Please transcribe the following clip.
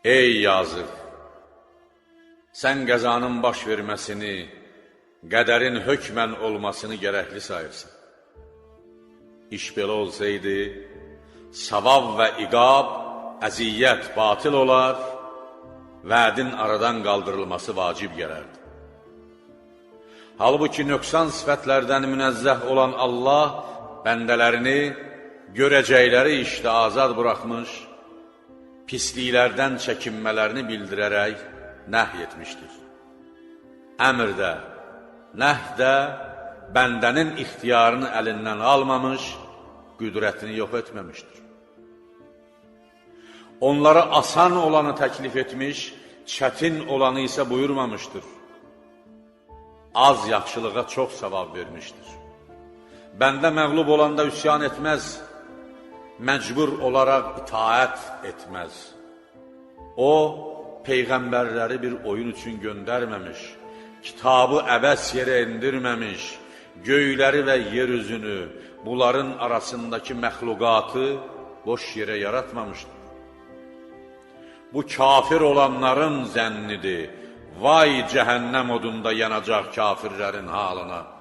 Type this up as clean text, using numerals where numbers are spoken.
Ey yazıq! Sən qəzanın baş verməsini, qədərin hökmən olmasını gərəkli sayırsan. İş belə olsaydı, savab və iqab, əziyyət batil olar, vədin aradan qaldırılması vacib gələrdi. Halbuki nöqsan sifətlərdən münəzzəh olan Allah bəndələrini görəcəkləri işdə azad buraxmış, pisliklərdən çəkinmələrini bildirərək nəhy etmişdir. Əmr də, nəh də bəndənin ixtiyarını əlindən almamış, qüdrətini yox etməmişdir. Onlara asan olanı təklif etmiş, çətin olanı isə buyurmamışdır. Az yaxşılığa çox savab vermişdir. Bəndə məğlub olanda üsyan etməz, məcbur olaraq itaət etməz. O, peyğəmbərləri bir oyun üçün göndərməmiş, kitabı əbəs yerə indirməmiş, göyləri və yeryüzünü, bunların arasındakı məxluqatı boş yerə yaratmamışdır. Bu kafir olanların zənnidir, vay cəhənnəm odunda yanacaq kafirlərin halına.